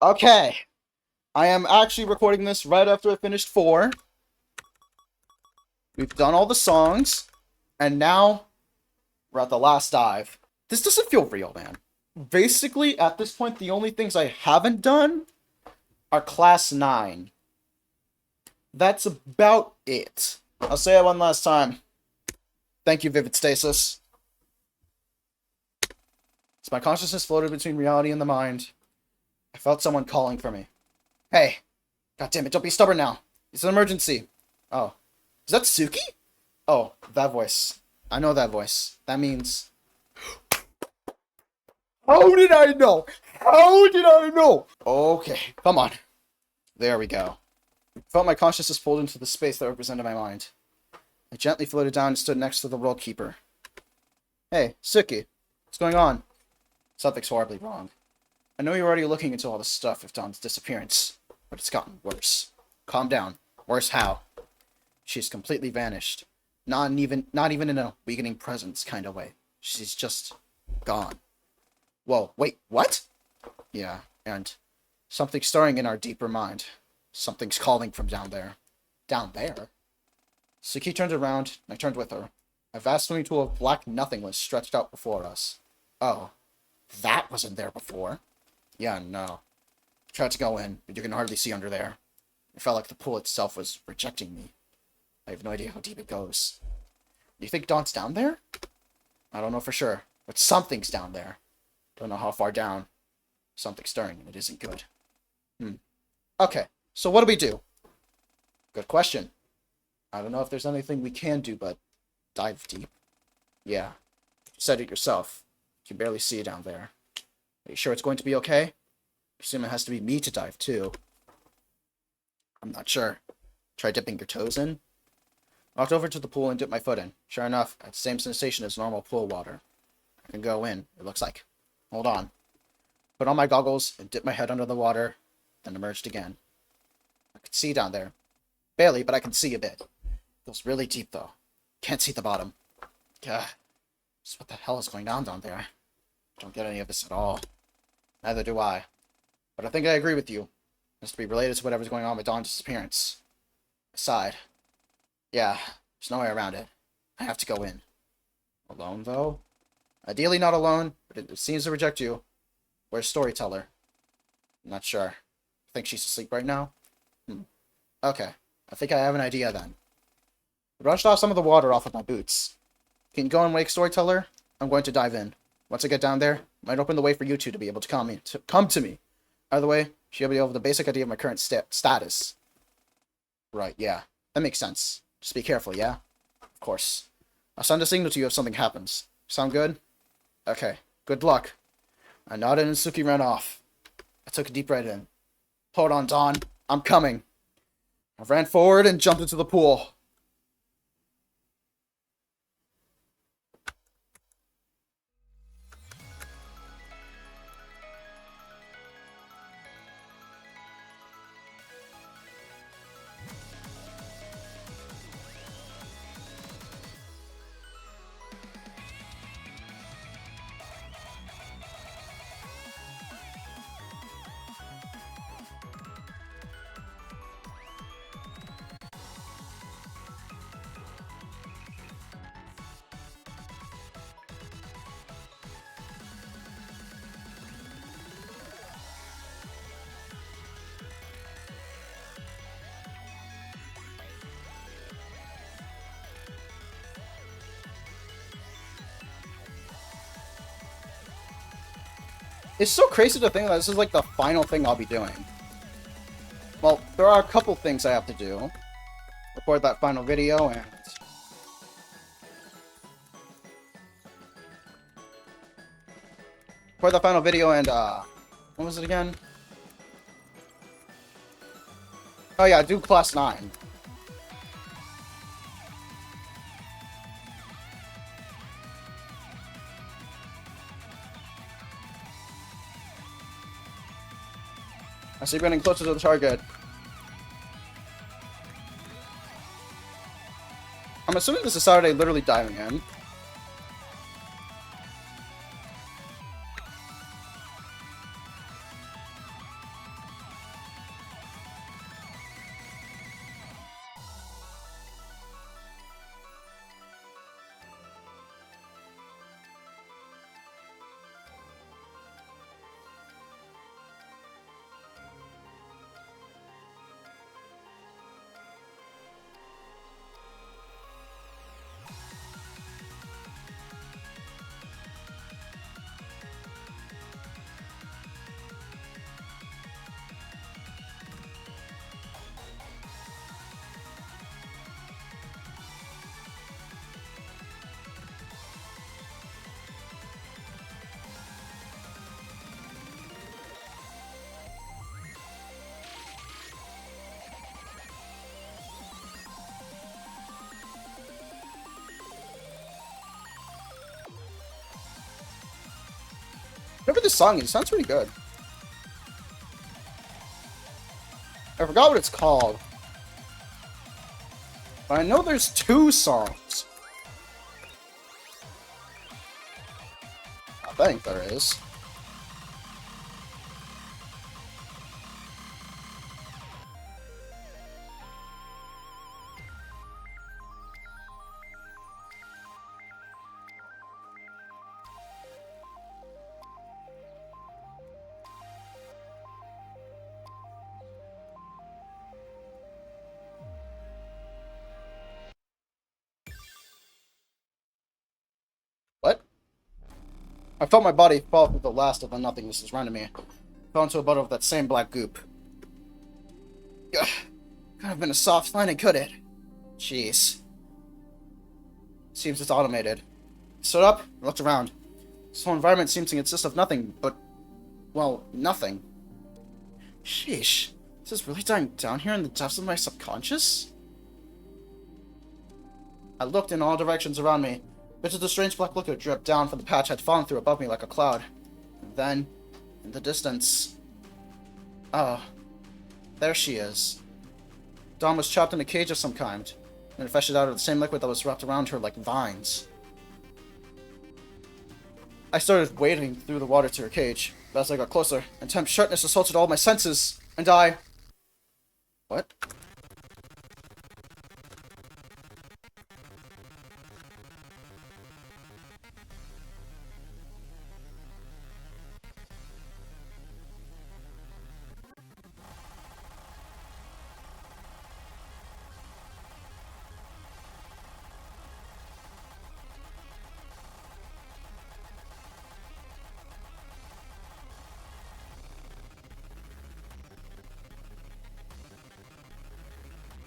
Okay. I am actually recording this right after I finished 4. We've done all the songs, and now we're at the last dive. This doesn't feel real, man. Basically, at this point, the only things I haven't done are Class 9. That's about it. I'll say it one last time. Thank you, Vivid Stasis. As my consciousness floated between reality and the mind, I felt someone calling for me. Hey, God damn it! Don't be stubborn now. It's an emergency. Oh, is that Suki? Oh, that voice. I know that voice. That means... How did I know? How did I know? Okay, come on. There we go. I felt my consciousness pulled into the space that represented my mind. I gently floated down and stood next to the World Keeper. Hey, Suki. What's going on? Something's horribly wrong. I know you're already looking into all the stuff of Dawn's disappearance, but it's gotten worse. Calm down. Worse how? She's completely vanished. Not even in a weakening presence kind of way. She's just gone. Whoa, wait, what? Yeah, and something's stirring in our deeper mind. Something's calling from down there. Down there? Suki turned around, and I turned with her. A vast swimming pool of black nothingness stretched out before us. Oh, that wasn't there before. Yeah, no. I tried to go in, but you can hardly see under there. It felt like the pool itself was rejecting me. I have no idea how deep it goes. Do you think Dawn's down there? I don't know for sure, but something's down there. Don't know how far down. Something's stirring, and it isn't good. Okay, so what do we do? Good question. I don't know if there's anything we can do but dive deep. Yeah, you said it yourself. You can barely see it down there. Are you sure it's going to be okay? I assume it has to be me to dive too. I'm not sure. Try dipping your toes in? I walked over to the pool and dipped my foot in. Sure enough, I had the same sensation as normal pool water. I can go in, it looks like. Hold on. Put on my goggles and dip my head under the water, then emerged again. I could see down there. Barely, but I can see a bit. Feels really deep, though. Can't see the bottom. Gah. So what the hell is going on down there? I don't get any of this at all. Neither do I. But I think I agree with you. It has to be related to whatever's going on with Dawn's disappearance. I sighed. Yeah, there's no way around it. I have to go in. Alone, though? Ideally not alone, but it seems to reject you. Where's Storyteller? I'm not sure. I think she's asleep right now? Okay, I think I have an idea then. I brushed off some of the water off with my boots. Can you go and wake Storyteller? I'm going to dive in. Once I get down there, I might open the way for you two to be able to come to me. Either way, she'll be able to have the basic idea of my current status. Right, yeah. That makes sense. Just be careful, yeah? Of course. I'll send a signal to you if something happens. Sound good? Okay. Good luck. I nodded and Suki ran off. I took a deep breath in. Hold on, Dawn. I'm coming. I ran forward and jumped into the pool. It's so crazy to think that this is like the final thing I'll be doing. Well, there are a couple things I have to do. Record that final video and... Record that final video and, what was it again? Oh yeah, do Class 9. I see you getting closer to the target. I'm assuming this is Saturday literally diving in. whatever this song is, it sounds pretty good. I forgot what it's called. But I know there's 2 songs. I think there is. What? I felt my body fall through the last of the nothingness surrounding me. Fell into a bottle of that same black goop. Ugh. Could have been a soft landing, could it? Jeez. Seems it's automated. I stood up and looked around. This whole environment seems to consist of nothing but, well, nothing. Sheesh. Is this really dying down here in the depths of my subconscious? I looked in all directions around me. Bits of the strange black liquid dripped down from the patch had fallen through above me like a cloud. And then, in the distance... Oh. There she is. Dawn was trapped in a cage of some kind, and it fetched out of the same liquid that was wrapped around her like vines. I started wading through the water to her cage, but as I got closer, intense sharpness assaulted all my senses, and I... What?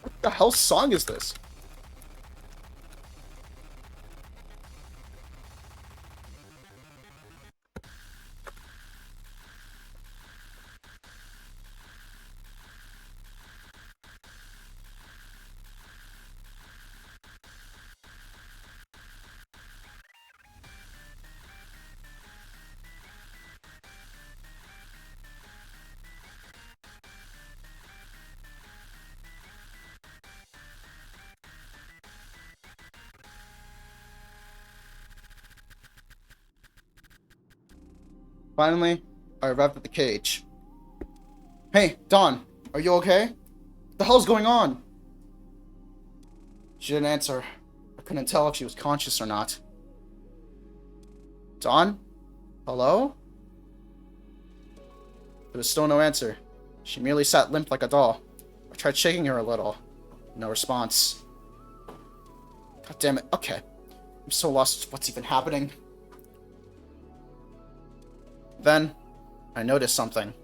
What the hell song is this? Finally, I arrived at the cage. Hey, Dawn, are you okay? What the hell's going on? She didn't answer. I couldn't tell if she was conscious or not. Dawn? Hello? There was still no answer. She merely sat limp like a doll. I tried shaking her a little. No response. God damn it. Okay. I'm so lost what's even happening. Then, I noticed something.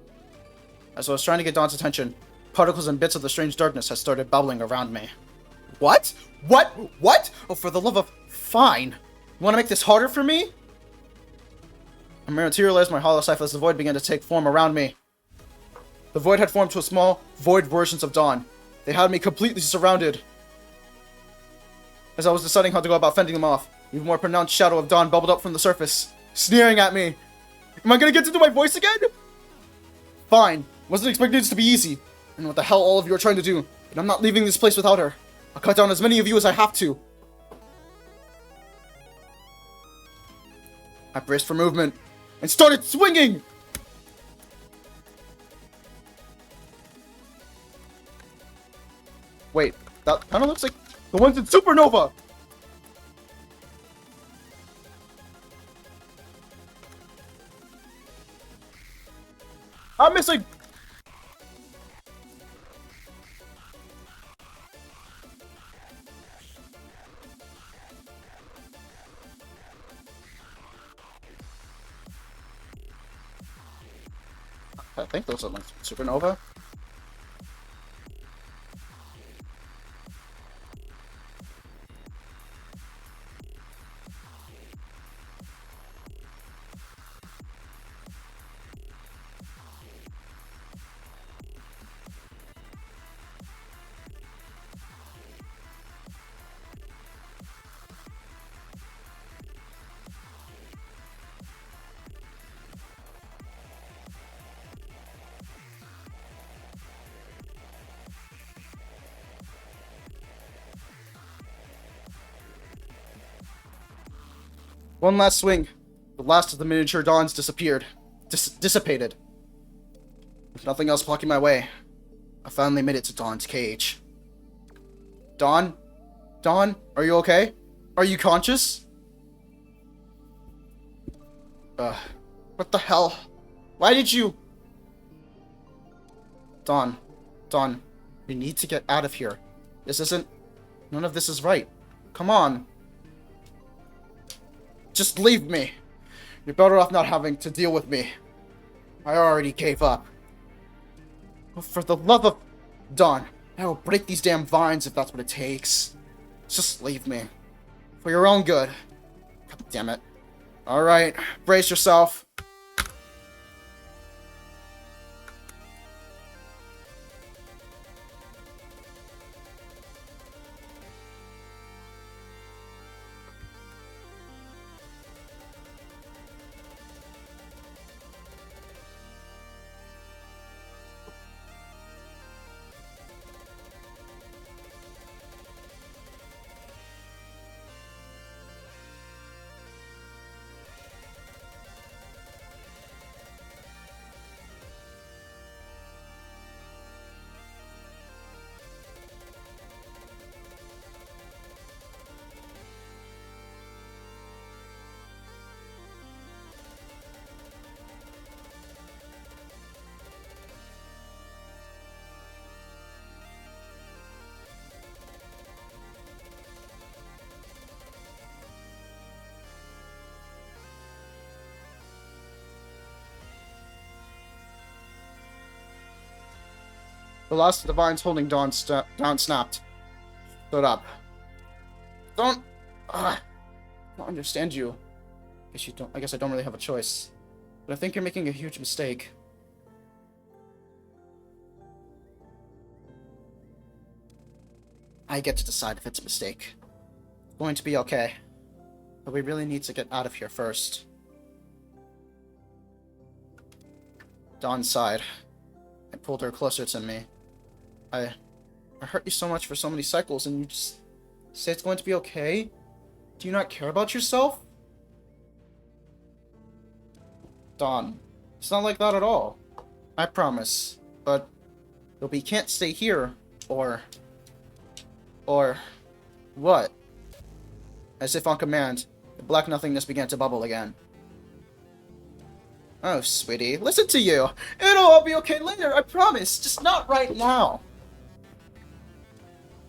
As I was trying to get Dawn's attention, particles and bits of the strange darkness had started bubbling around me. What? What? Oh, for the love of... Fine. You want to make this harder for me? I materialized my hollow-self as the void began to take form around me. The void had formed to a small, void versions of Dawn. They had me completely surrounded. As I was deciding how to go about fending them off, an even more pronounced shadow of Dawn bubbled up from the surface, sneering at me. Am I gonna get to do my voice again? Fine. Wasn't expecting this to be easy. And what the hell all of you are trying to do. But I'm not leaving this place without her. I'll cut down as many of you as I have to. I braced for movement and started swinging! Wait, that kind of looks like the ones in Supernova! I'm missing! I think those are like Supernova. One last swing. The last of the miniature dawns disappeared. Dissipated. With nothing else blocking my way, I finally made it to Dawn's cage. Dawn? Dawn? Are you okay? Are you conscious? What the hell? Why did you... Dawn. Dawn. We need to get out of here. This isn't... None of this is right. Come on. Just leave me. You're better off not having to deal with me. I already gave up. Well, for the love of... Dawn, I will break these damn vines if that's what it takes. Just leave me. For your own good. God damn it. Alright, brace yourself. The last of the vines holding Dawn snapped. Stood up. I don't understand you. I guess I don't really have a choice. But I think you're making a huge mistake. I get to decide if it's a mistake. It's going to be okay. But we really need to get out of here first. Dawn sighed. I pulled her closer to me. I hurt you so much for so many cycles, and you just say it's going to be okay? Do you not care about yourself? Dawn, it's not like that at all. I promise. But we can't stay here, or what? As if on command, the black nothingness began to bubble again. Oh, sweetie, listen to you. It'll all be okay later, I promise. Just not right now.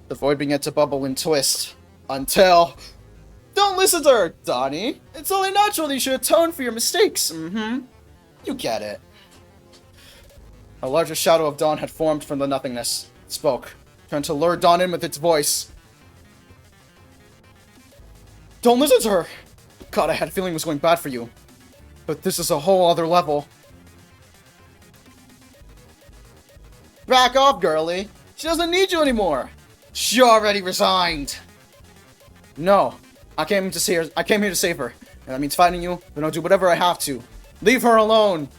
The void began to bubble and twist. Until... Don't listen to her, Donnie. It's only natural that you should atone for your mistakes. You get it. A larger shadow of Dawn had formed from the nothingness. It spoke. Trying to lure Dawn in with its voice. Don't listen to her! God, I had a feeling it was going bad for you. But this is a whole other level. Back off, girlie. She doesn't need you anymore. She already resigned. No. I came here to save her. And that means fighting you, then I'll do whatever I have to. Leave her alone.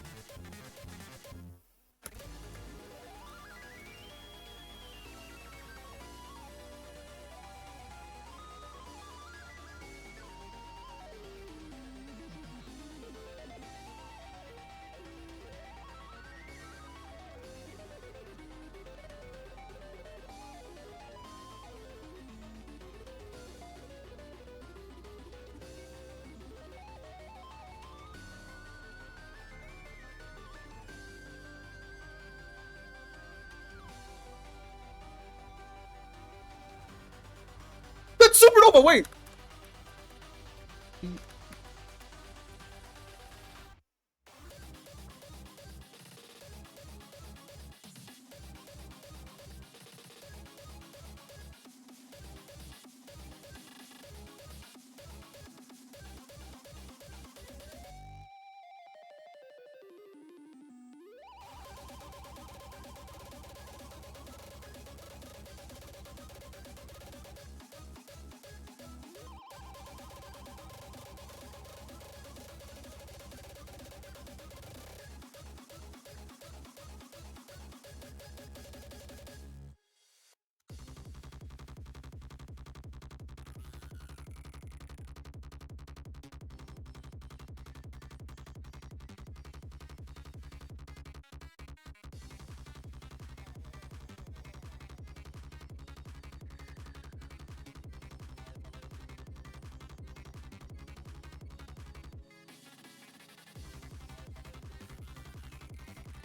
That's supernova, wait!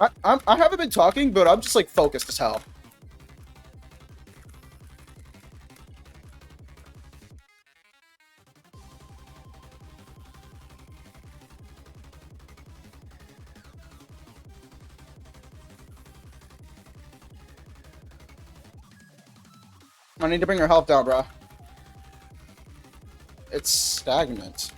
I haven't been talking, but I'm just like focused as hell. I need to bring your health down, bro. It's stagnant.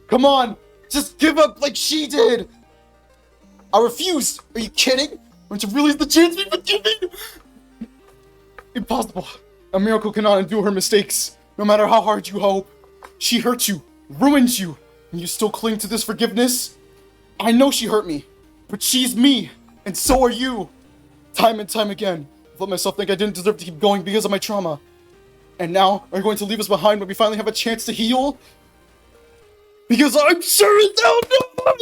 Come on! Just give up like she did! I refuse! Are you kidding? Aren't you really the chance we forgiven? Impossible. A miracle cannot undo her mistakes, no matter how hard you hope. She hurt you, ruined you, and you still cling to this forgiveness? I know she hurt me, but she's me, and so are you. Time and time again, I've let myself think I didn't deserve to keep going because of my trauma. And now, are you going to leave us behind when we finally have a chance to heal? Because I'm sure as hell not!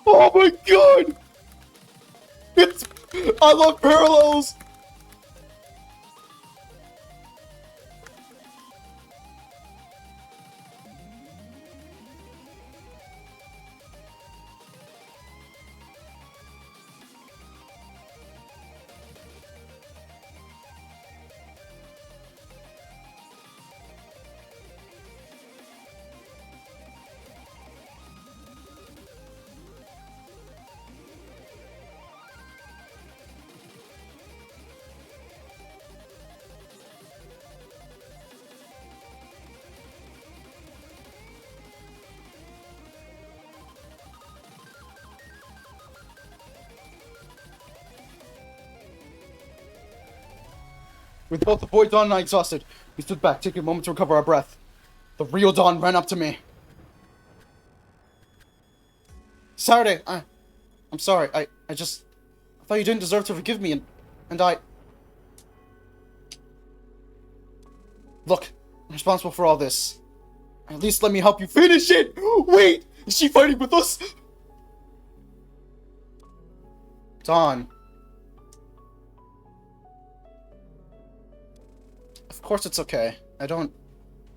Oh my god! It's... I love parallels! With both the boy Dawn and I exhausted, we stood back, taking a moment to recover our breath. The real Dawn ran up to me. Saturday, I'm sorry, I thought you didn't deserve to forgive me, and I... Look, I'm responsible for all this. At least let me help you finish it! Wait! Is she fighting with us? Dawn. Of course it's okay. I don't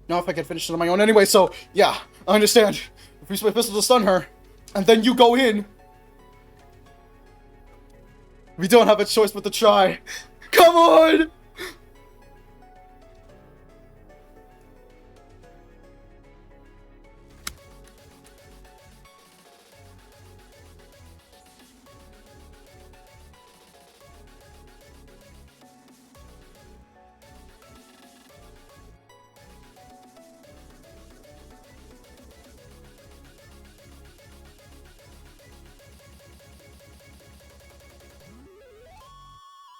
know if I can finish it on my own anyway, so yeah, I understand. If we use my pistol to stun her, and then you go in, we don't have a choice but to try. Come on!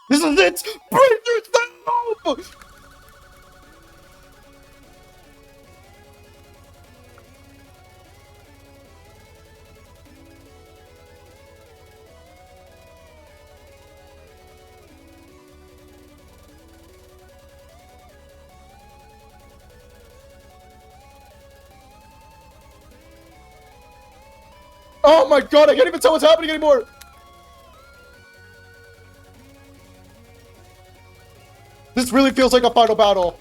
This is it! Break yourself! Oh my god, I can't even tell what's happening anymore! This really feels like a final battle.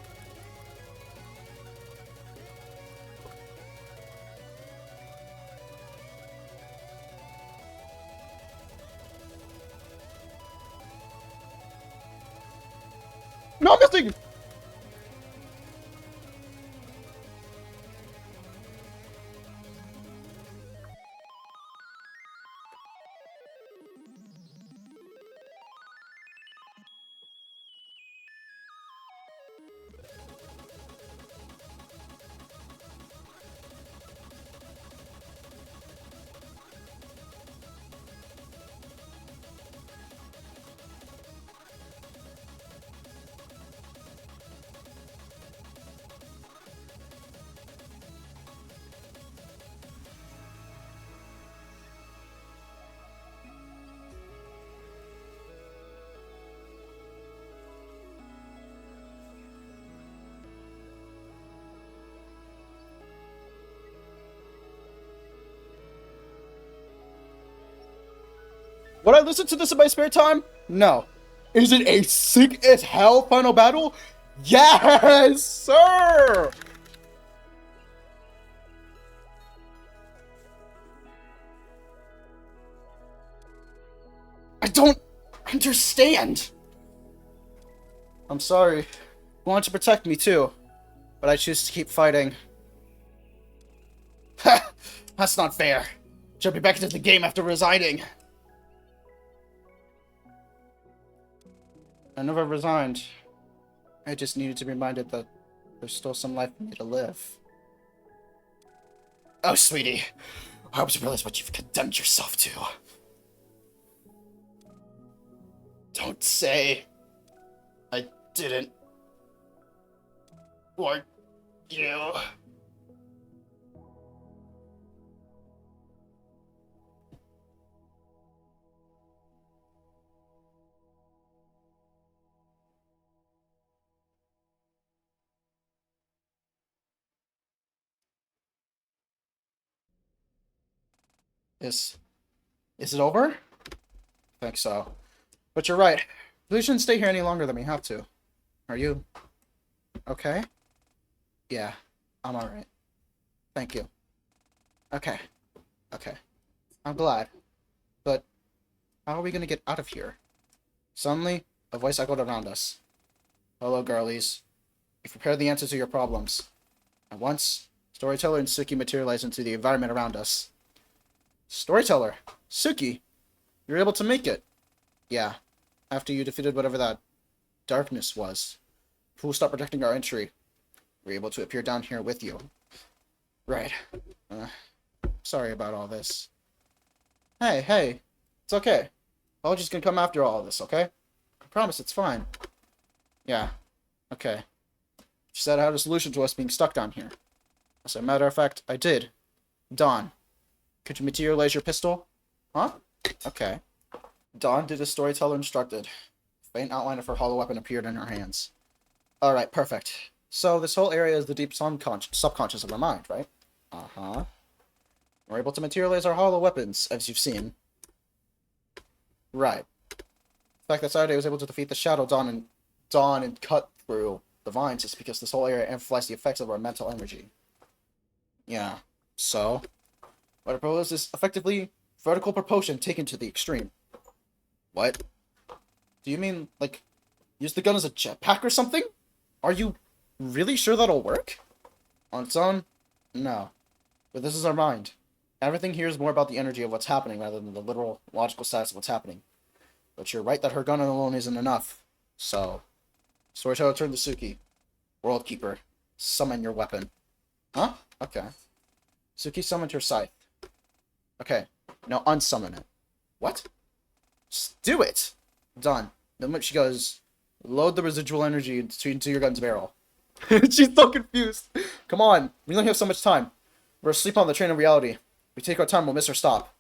No, I'm missing! Would I listen to this in my spare time? No. Is it a sick as hell final battle? Yes, sir! I don't understand. I'm sorry. You wanted to protect me too, but I choose to keep fighting. Ha! That's not fair. Jumping back into the game after resigning. I never resigned. I just needed to be reminded that there's still some life for me to live. Oh, sweetie. I hope you realize what you've condemned yourself to. Don't say I didn't warn you. Is it over? I think so. But you're right. We shouldn't stay here any longer than we have to. Are you okay? Yeah, I'm alright. Thank you. Okay. Okay. I'm glad. But how are we gonna get out of here? Suddenly, a voice echoed around us. Hello, girlies. You've prepared the answer to your problems. At once, Storyteller and Suki materialized into the environment around us. Storyteller! Suki! You're able to make it! Yeah. After you defeated whatever that darkness was. Who stopped protecting our entry? We were able to appear down here with you. Right. Sorry about all this. Hey. It's okay. Apologies can come after all this, okay? I promise it's fine. Yeah. Okay. She said I had a solution to us being stuck down here. As a matter of fact, I did. Dawn, could you materialize your pistol? Huh? Okay. Dawn did as Storyteller instructed. A faint outline of her hollow weapon appeared in her hands. Alright, perfect. So this whole area is the deep subconscious of our mind, right? Uh-huh. We're able to materialize our hollow weapons, as you've seen. Right. The fact that Saturday was able to defeat the Shadow Dawn and cut through the vines is because this whole area amplifies the effects of our mental energy. Yeah. So, what I propose is effectively vertical propulsion taken to the extreme. What? Do you mean, like, use the gun as a jetpack or something? Are you really sure that'll work? On its own? No. But this is our mind. Everything here is more about the energy of what's happening rather than the literal, logical status of what's happening. But you're right that her gun alone isn't enough. So, Storyteller turned to Suki. World Keeper, summon your weapon. Huh? Okay. Suki summoned her scythe. Okay, now unsummon it. What? Just do it! Done. The moment she goes, load the residual energy into your gun's barrel. She's so confused. Come on, we only have so much time. We're asleep on the train of reality. If we take our time, we'll miss our stop.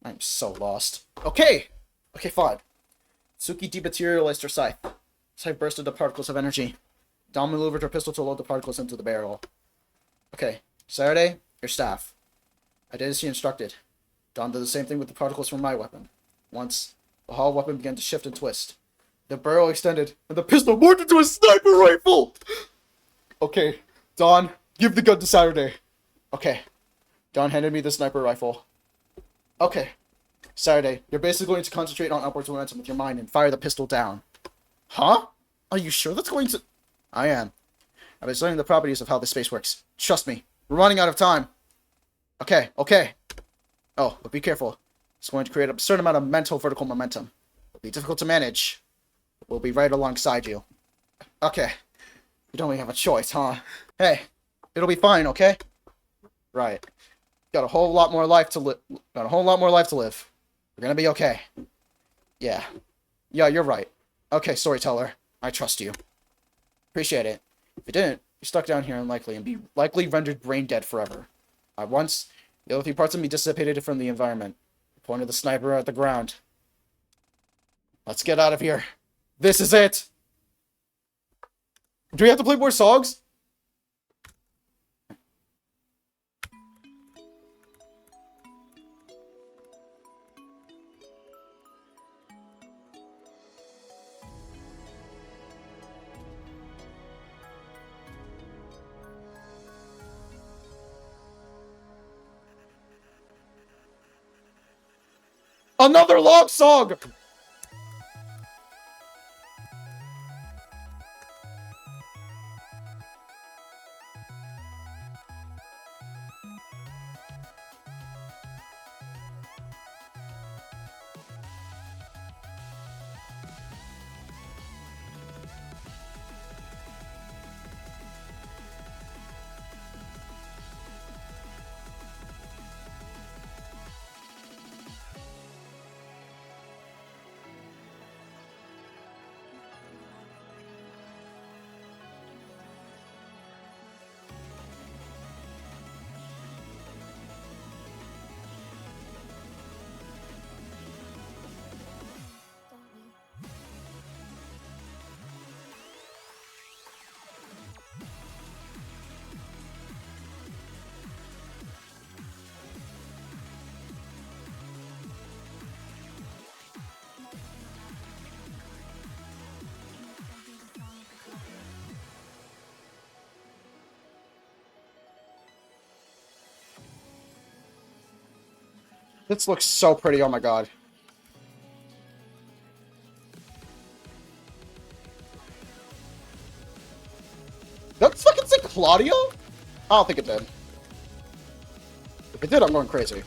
I'm so lost. Okay! Okay, fine. Suki dematerialized her scythe. Scythe burst into particles of energy. Dawn maneuvered her pistol to load the particles into the barrel. Okay, Saturday, your staff. I did as she instructed. Dawn did the same thing with the particles from my weapon. Once, the hollow weapon began to shift and twist. The barrel extended, and the pistol morphed into a sniper rifle! Okay, Dawn, give the gun to Saturday. Okay. Dawn handed me the sniper rifle. Okay. Saturday, you're basically going to concentrate on upwards momentum with your mind and fire the pistol down. Huh? Are you sure that's going to... I am. I've been studying the properties of how this space works. Trust me. We're running out of time. Okay. Oh, but be careful. It's going to create a certain amount of mental vertical momentum. It'll be difficult to manage. We'll be right alongside you. Okay. You don't really have a choice, huh? Hey, it'll be fine, okay? Right. Got a whole lot more life to live. We're gonna be okay. Yeah, you're right. Okay, Storyteller. I trust you. Appreciate it. If you didn't, you're stuck down here and be rendered brain dead forever. At once, the other three parts of me dissipated from the environment. I pointed the sniper at the ground. Let's get out of here. This is it! Do we have to play more songs? Another log song! This looks so pretty, oh my god. That fucking say Claudio? I don't think it did. If it did, I'm going crazy.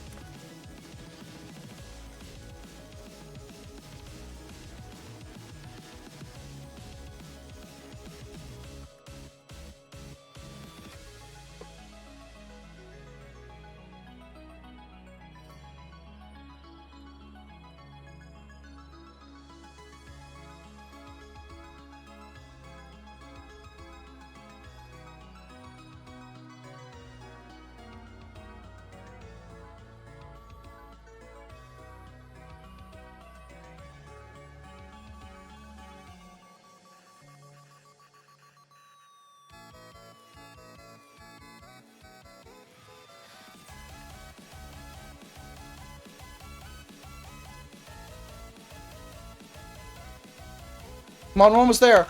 Come on, we're almost there.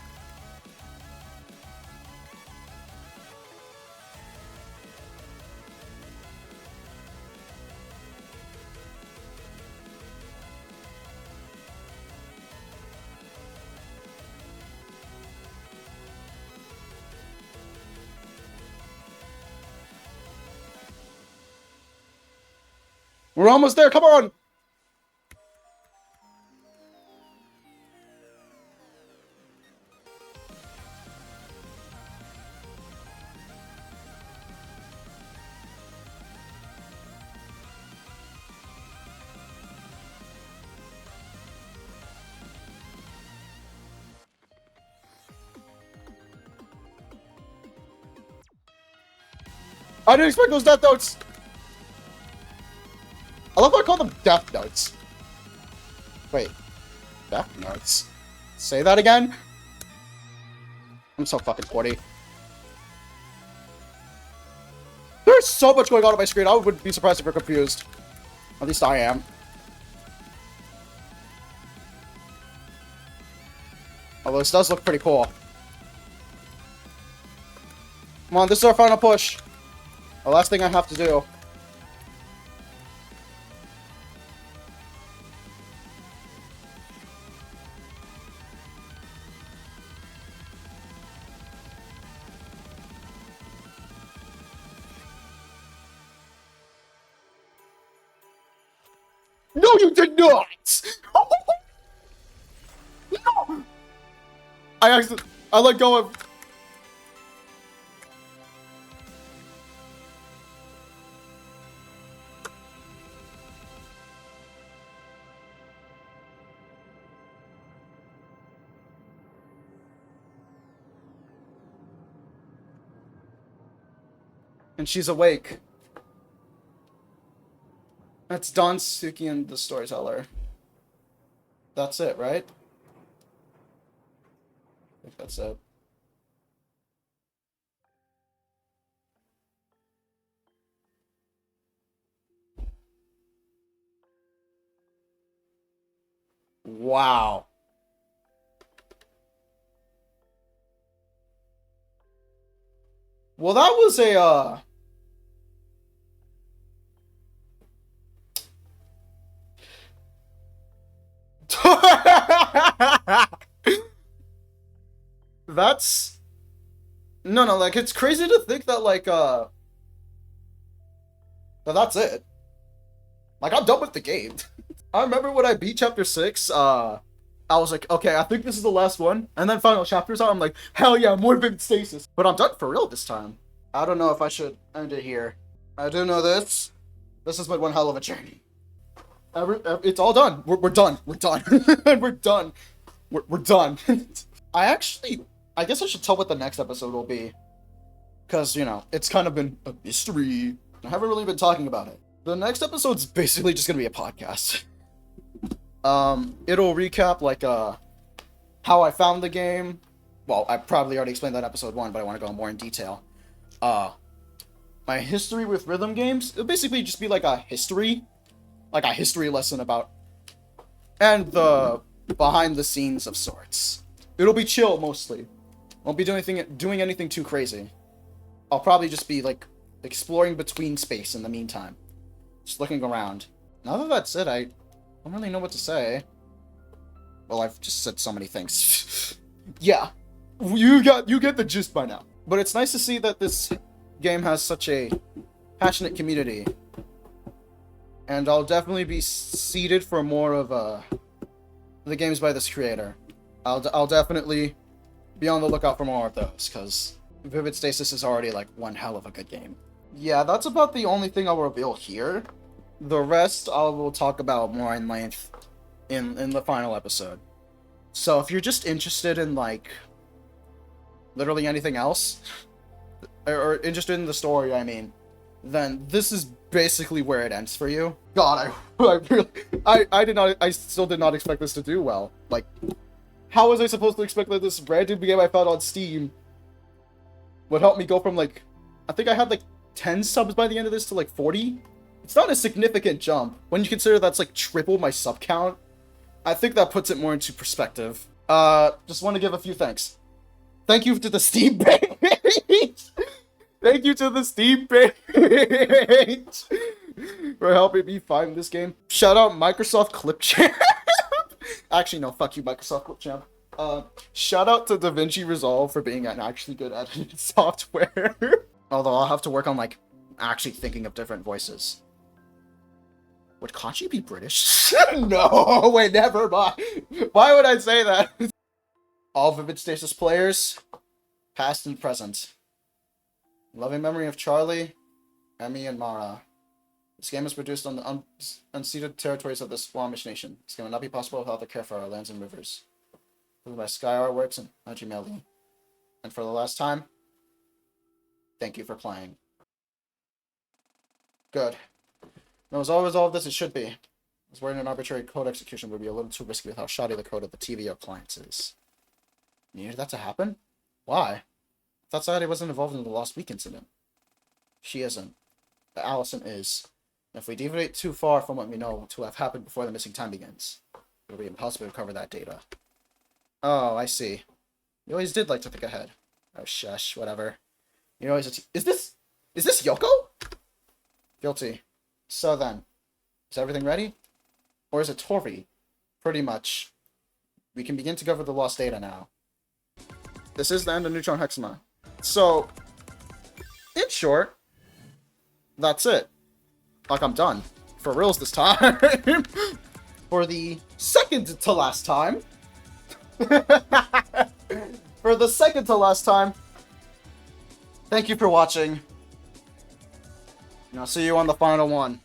We're almost there, come on! I didn't expect those death notes! I love how I call them death notes. Wait. Death notes? Say that again? I'm so fucking 40. There's so much going on my screen, I wouldn't be surprised if you're confused. At least I am. Although this does look pretty cool. Come on, this is our final push. The last thing I have to do. No, you did not! No! I let go of... And she's awake. That's Don, Suki, and the Storyteller. That's it, right? I think that's it. Wow. Well, that was a, That's... No, like, it's crazy to think that, like, that's it. Like, I'm done with the game. I remember when I beat Chapter 6, I was like, okay, I think this is the last one. And then final chapters out, I'm like, hell yeah, more Vivid Stasis. But I'm done for real this time. I don't know if I should end it here. I do know this. This has been one hell of a journey. It's all done. We're done. We're done. We're done. We're done. I guess I should tell what the next episode will be. Because, you know, it's kind of been a mystery. I haven't really been talking about it. The next episode's basically just gonna be a podcast. It'll recap, like, how I found the game. Well, I probably already explained that in episode 1, but I want to go more in detail. My history with rhythm games. It'll basically just be like a history lesson about, and the behind the scenes of sorts. It'll be chill mostly. Won't be doing anything too crazy. I'll probably just be like exploring between space in the meantime, just looking around. Now that that's it, I don't really know what to say. Well, I've just said so many things. Yeah, you get the gist by now. But it's nice to see that this game has such a passionate community. And I'll definitely be seated for more of the games by this creator. I'll definitely be on the lookout for more of those, because Vivid Stasis is already like one hell of a good game. Yeah, that's about the only thing I'll reveal here. The rest I will talk about more in length in the final episode. So if you're just interested in like literally anything else, or interested in the story, I mean, then this is basically where it ends for you. God, I still did not expect this to do well. Like, how was I supposed to expect that this random game I found on Steam would help me go from, like, I think I had like 10 subs by the end of this to like 40? It's not a significant jump. When you consider that's like triple my sub count, I think that puts it more into perspective. Just want to give a few thanks. Thank you to the Steam page! Thank you to the Steam page for helping me find this game. Shout out Microsoft Clipchamp. Actually, no, fuck you, Microsoft Clipchamp. Shout out to DaVinci Resolve for being an actually good editing software. Although I'll have to work on, like, actually thinking of different voices. Would Kanji be British? No, wait, never mind. Why would I say that? All Vivid Stasis players, past and present. Loving memory of Charlie, Emmy, and Mara. This game is produced on the unceded territories of the Squamish Nation. This game would not be possible without the care for our lands and rivers. By Sky Artworks and Najimeli. And for the last time, thank you for playing. Good. Now, as always, all of this it should be. I was worried an arbitrary code execution would be a little too risky with how shoddy the code of the TV appliance is. You needed that to happen? Why? I thought Sadie wasn't involved in the Lost Week incident. She isn't. But Allison is. And if we deviate too far from what we know to have happened before the missing time begins, it'll be impossible to recover that data. Oh, I see. You always did like to think ahead. Oh, shush, whatever. You always... Is this Yoko? Guilty. So then, is everything ready? Or is it Torvi? Pretty much. We can begin to cover the lost data now. This is the end of Neutron Hexama. So, in short, that's it. Like, I'm done. For reals this time. For the second to last time. For the second to last time. Thank you for watching. And I'll see you on the final one.